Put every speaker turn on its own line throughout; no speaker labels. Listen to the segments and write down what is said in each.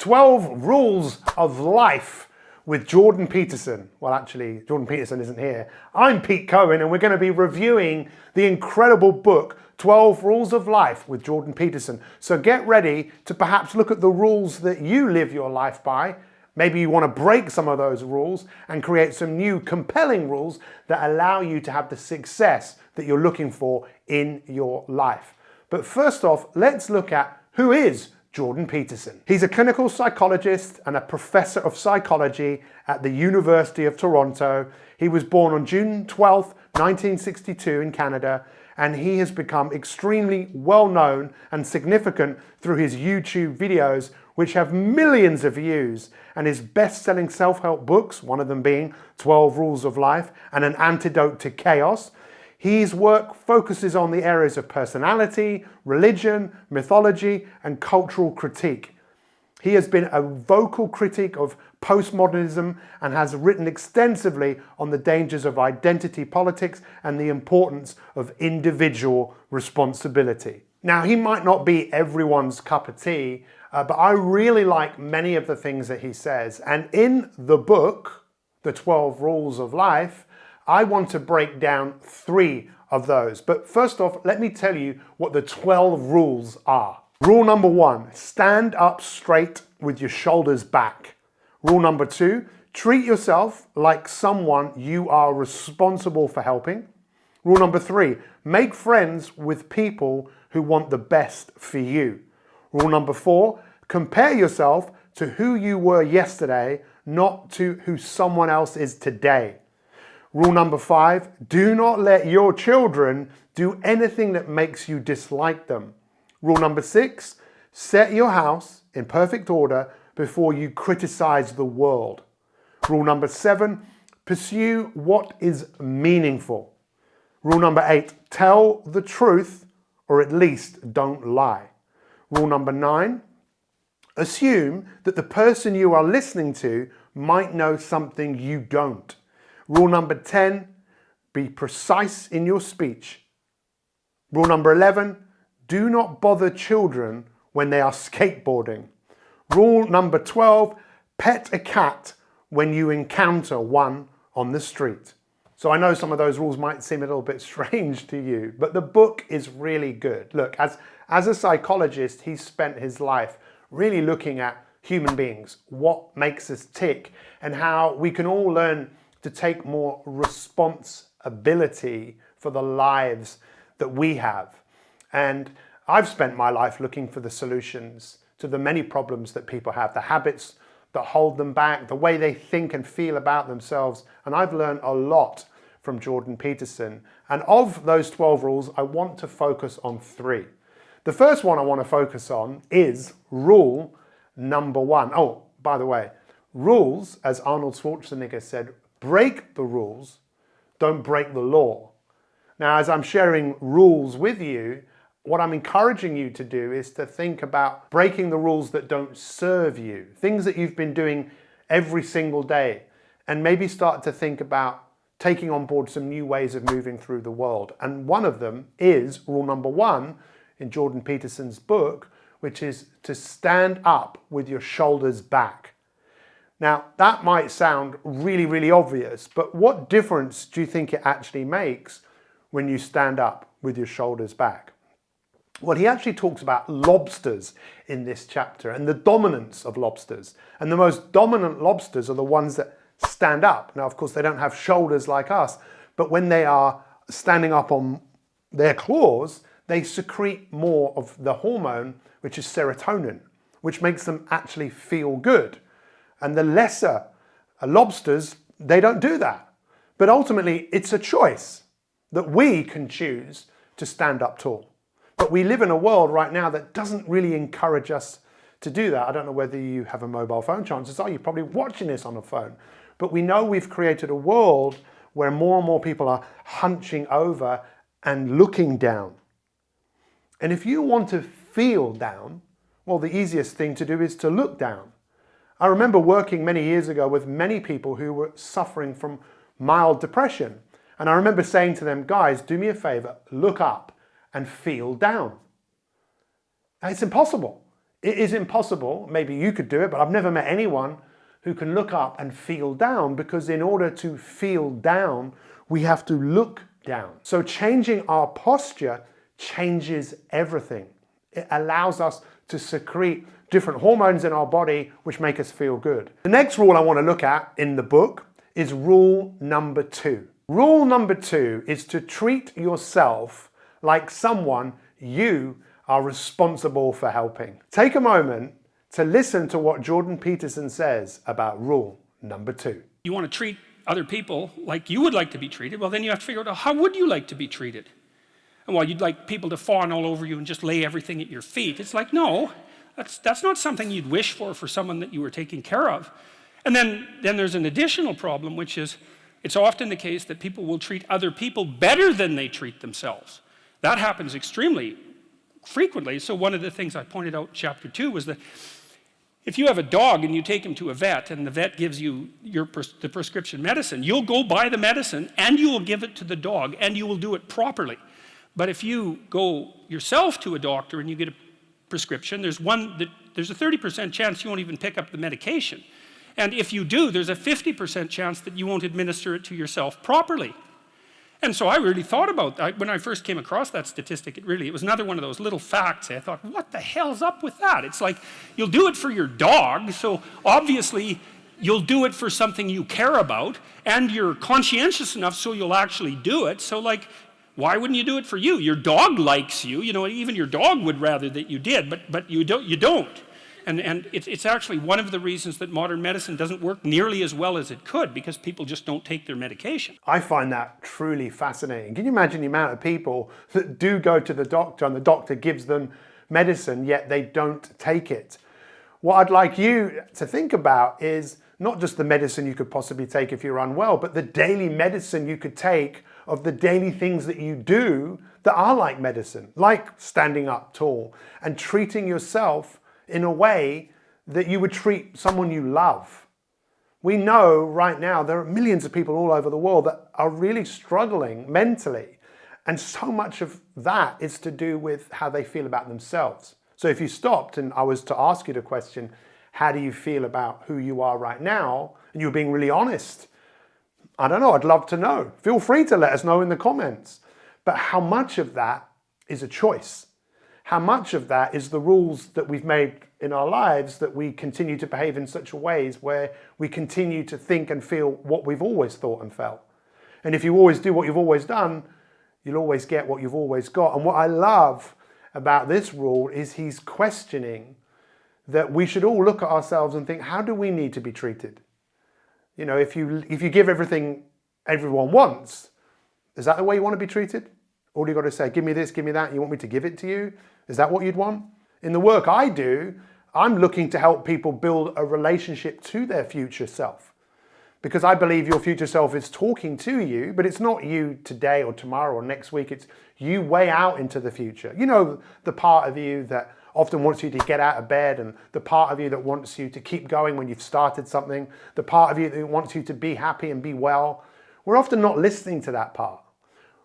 12 Rules of Life with Jordan Peterson. Well, actually, Jordan Peterson isn't here. I'm Pete Cohen, and we're going to be reviewing the incredible book, 12 Rules of Life with Jordan Peterson. So get ready to perhaps look at the rules that you live your life by. Maybe you want to break some of those rules and create some new compelling rules that allow you to have the success that you're looking for in your life. But first off, let's look at who is Jordan Peterson. He's a clinical psychologist and a professor of psychology at the University of Toronto. He was born on June 12th, 1962 in Canada, and he has become extremely well known and significant through his YouTube videos, which have millions of views, and his best-selling self-help books, one of them being 12 Rules of Life and An Antidote to Chaos. His work focuses on the areas of personality, religion, mythology, and cultural critique. He has been a vocal critic of postmodernism and has written extensively on the dangers of identity politics and the importance of individual responsibility. Now, he might not be everyone's cup of tea, but I really like many of the things that he says. And in the book, The 12 Rules of Life, I want to break down 3 of those. But first off, let me tell you what the 12 rules are. Rule number 1, stand up straight with your shoulders back. Rule number 2, treat yourself like someone you are responsible for helping. Rule number 3, make friends with people who want the best for you. Rule number 4, compare yourself to who you were yesterday, not to who someone else is today. Rule number 5, do not let your children do anything that makes you dislike them. Rule number 6, set your house in perfect order before you criticize the world. Rule number 7, pursue what is meaningful. Rule number 8, tell the truth, or at least don't lie. Rule number 9, assume that the person you are listening to might know something you don't. Rule number 10, be precise in your speech. Rule number 11, do not bother children when they are skateboarding. Rule number 12, pet a cat when you encounter one on the street. So I know some of those rules might seem a little bit strange to you, but the book is really good. Look, as a psychologist, he's spent his life really looking at human beings, what makes us tick, and how we can all learn to take more responsibility for the lives that we have. And I've spent my life looking for the solutions to the many problems that people have, the habits that hold them back, the way they think and feel about themselves. And I've learned a lot from Jordan Peterson. And of those 12 rules, I want to focus on 3. The first one I want to focus on is rule number 1. Oh, by the way, rules, as Arnold Schwarzenegger said, break the rules, don't break the law. Now, as I'm sharing rules with you, what I'm encouraging you to do is to think about breaking the rules that don't serve you, things that you've been doing every single day, and maybe start to think about taking on board some new ways of moving through the world. And one of them is rule number 1 in Jordan Peterson's book, which is to stand up with your shoulders back. Now, that might sound really, really obvious, but what difference do you think it actually makes when you stand up with your shoulders back? Well, he actually talks about lobsters in this chapter and the dominance of lobsters. And the most dominant lobsters are the ones that stand up. Now, of course, they don't have shoulders like us, but when they are standing up on their claws, they secrete more of the hormone, which is serotonin, which makes them actually feel good. And the lesser lobsters, they don't do that. But ultimately, it's a choice that we can choose to stand up tall. But we live in a world right now that doesn't really encourage us to do that. I don't know whether you have a mobile phone. Chances are you're probably watching this on a phone. But we know we've created a world where more and more people are hunching over and looking down. And if you want to feel down, well, the easiest thing to do is to look down. I remember working many years ago with many people who were suffering from mild depression. And I remember saying to them, guys, do me a favor, look up and feel down. And it's impossible. It is impossible. Maybe you could do it, but I've never met anyone who can look up and feel down, because in order to feel down, we have to look down. So changing our posture changes everything. It allows us to secrete different hormones in our body which make us feel good. The next rule I want to look at in the book is rule number 2. Rule number 2 is to treat yourself like someone you are responsible for helping. Take a moment to listen to what Jordan Peterson says about rule number 2.
You want to treat other people like you would like to be treated, well, then you have to figure out, how would you like to be treated? And while you'd like people to fawn all over you and just lay everything at your feet, it's like, no, that's not something you'd wish for someone that you were taking care of. And then there's an additional problem, which is it's often the case that people will treat other people better than they treat themselves. That happens extremely frequently. So one of the things I pointed out in chapter 2 was that if you have a dog and you take him to a vet and the vet gives you the prescription medicine, you'll go buy the medicine and you will give it to the dog and you will do it properly. But if you go yourself to a doctor and you get a prescription, there's a 30% chance you won't even pick up the medication. And if you do, there's a 50% chance that you won't administer it to yourself properly. And so I really thought about that. When I first came across that statistic, it was another one of those little facts. I thought, what the hell's up with that? It's like, you'll do it for your dog, so obviously you'll do it for something you care about, and you're conscientious enough so you'll actually do it. So like, why wouldn't you do it for you? Your dog likes you, even your dog would rather that you did, but you don't. And it's actually one of the reasons that modern medicine doesn't work nearly as well as it could, because people just don't take their medication.
I find that truly fascinating. Can you imagine the amount of people that do go to the doctor and the doctor gives them medicine, yet they don't take it? What I'd like you to think about is not just the medicine you could possibly take if you're unwell, but the daily medicine you could take of the daily things that you do that are like medicine, like standing up tall and treating yourself in a way that you would treat someone you love. We know right now there are millions of people all over the world that are really struggling mentally, and so much of that is to do with how they feel about themselves. So if you stopped and I was to ask you the question, how do you feel about who you are right now, and you're being really honest, I don't know, I'd love to know. Feel free to let us know in the comments. But how much of that is a choice? How much of that is the rules that we've made in our lives that we continue to behave in such ways where we continue to think and feel what we've always thought and felt? And if you always do what you've always done, you'll always get what you've always got. And what I love about this rule is he's questioning that we should all look at ourselves and think, how do we need to be treated? If you give everything everyone wants, is that the way you want to be treated? All you got to say, give me this, give me that, and you want me to give it to you? Is that what you'd want? In the work I do, I'm looking to help people build a relationship to their future self. Because I believe your future self is talking to you, but it's not you today or tomorrow or next week. It's you way out into the future. The part of you that often wants you to get out of bed, and the part of you that wants you to keep going when you've started something, the part of you that wants you to be happy and be well. We're often not listening to that part.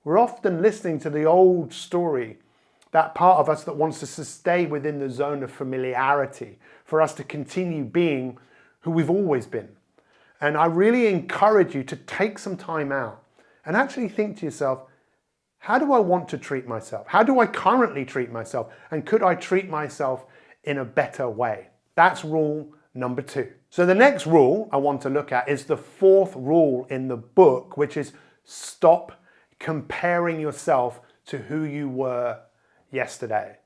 We're often listening to the old story, that part of us that wants us to stay within the zone of familiarity, for us to continue being who we've always been. And I really encourage you to take some time out and actually think to yourself, how do I want to treat myself? How do I currently treat myself? And could I treat myself in a better way? That's rule number 2. So the next rule I want to look at is the 4th rule in the book, which is stop comparing yourself to who you were yesterday.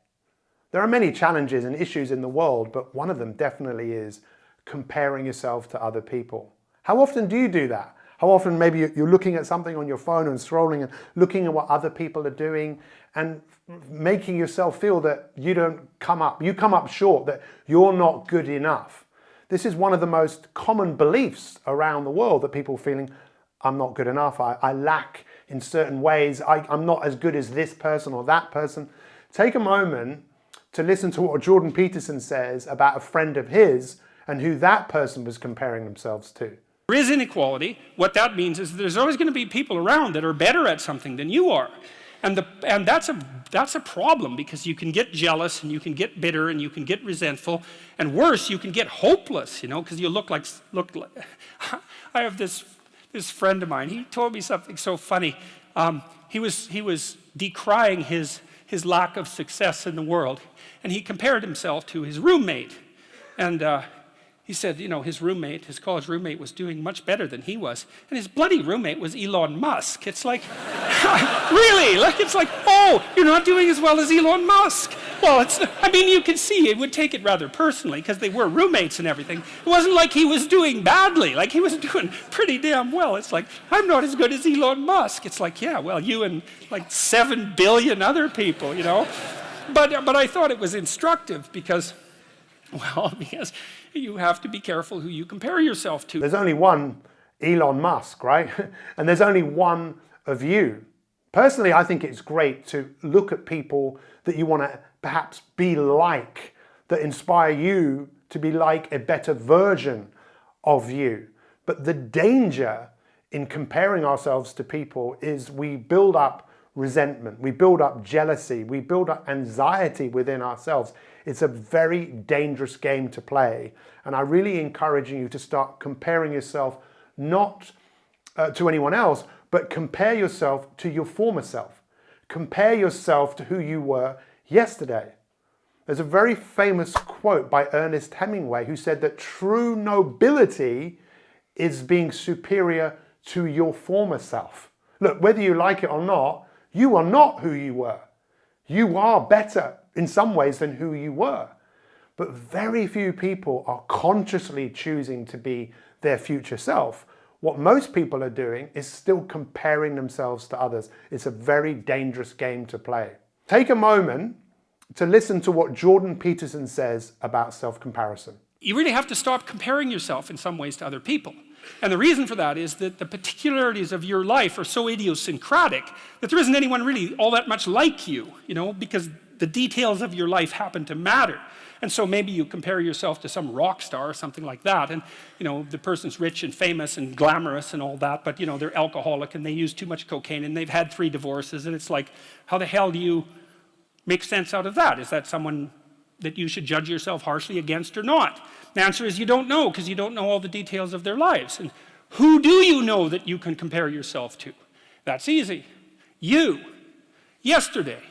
There are many challenges and issues in the world, but one of them definitely is comparing yourself to other people. How often do you do that? How often maybe you're looking at something on your phone and scrolling and looking at what other people are doing and making yourself feel that you come up short, that you're not good enough. This is one of the most common beliefs around the world, that people feeling, I'm not good enough, I lack in certain ways, I'm not as good as this person or that person. Take a moment to listen to what Jordan Peterson says about a friend of his and who that person was comparing themselves to.
There is inequality. What that means is there's always going to be people around that are better at something than you are. And that's a problem, because you can get jealous and you can get bitter and you can get resentful, and worse, you can get hopeless, because you look like I have this friend of mine. He told me something so funny. He was decrying his lack of success in the world, and he compared himself to his roommate. And he said, his college roommate was doing much better than he was. And his bloody roommate was Elon Musk. It's like, really? It's like, oh, you're not doing as well as Elon Musk. Well, you can see it would take it rather personally, because they were roommates and everything. It wasn't like he was doing badly. He was doing pretty damn well. It's like, I'm not as good as Elon Musk. It's like, yeah, well, you and 7 billion other people, But I thought it was instructive because you have to be careful who you compare yourself to.
There's only one Elon Musk, right? And there's only one of you. Personally, I think it's great to look at people that you want to perhaps be like, that inspire you to be like a better version of you. But the danger in comparing ourselves to people is we build up resentment, we build up jealousy, we build up anxiety within ourselves. It's a very dangerous game to play. And I really encourage you to start comparing yourself not to anyone else, but compare yourself to your former self. Compare yourself to who you were yesterday. There's a very famous quote by Ernest Hemingway who said that true nobility is being superior to your former self. Look, whether you like it or not, you are not who you were. You are better in some ways than who you were. But very few people are consciously choosing to be their future self. What most people are doing is still comparing themselves to others. It's a very dangerous game to play. Take a moment to listen to what Jordan Peterson says about self-comparison.
You really have to stop comparing yourself in some ways to other people. And the reason for that is that the particularities of your life are so idiosyncratic that there isn't anyone really all that much like you, because the details of your life happen to matter. And so maybe you compare yourself to some rock star or something like that, and the person's rich and famous and glamorous and all that, but they're alcoholic and they use too much cocaine and they've had 3 divorces, and it's like, how the hell do you make sense out of that? Is that someone that you should judge yourself harshly against or not? The answer is you don't know, because you don't know all the details of their lives. And who do you know that you can compare yourself to? That's easy. You. Yesterday.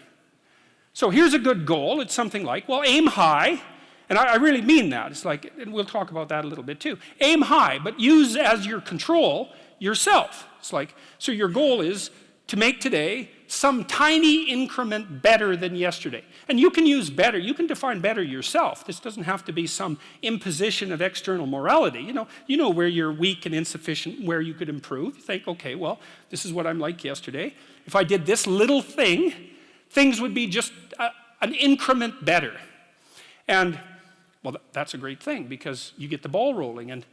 So here's a good goal. It's something like, well, aim high. And I really mean that. It's like, and we'll talk about that a little bit too. Aim high, but use as your control yourself. It's like, so your goal is to make today some tiny increment better than yesterday. And you can use better, you can define better yourself. This doesn't have to be some imposition of external morality. You know where you're weak and insufficient, where you could improve. You think, okay, well, this is what I'm like yesterday. If I did this little thing, things would be just an increment better. And, well, that's a great thing, because you get the ball rolling, and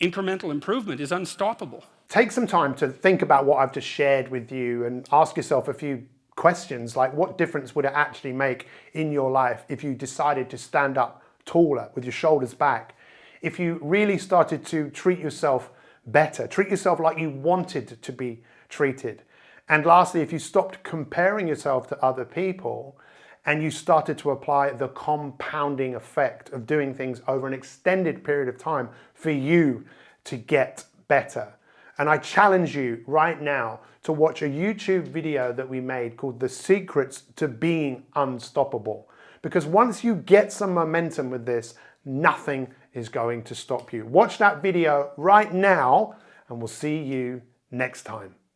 incremental improvement is unstoppable.
Take some time to think about what I've just shared with you and ask yourself a few questions, like what difference would it actually make in your life if you decided to stand up taller with your shoulders back? If you really started to treat yourself better, treat yourself like you wanted to be treated. And lastly, if you stopped comparing yourself to other people and you started to apply the compounding effect of doing things over an extended period of time for you to get better. And I challenge you right now to watch a YouTube video that we made called The Secrets to Being Unstoppable. Because once you get some momentum with this, nothing is going to stop you. Watch that video right now, and we'll see you next time.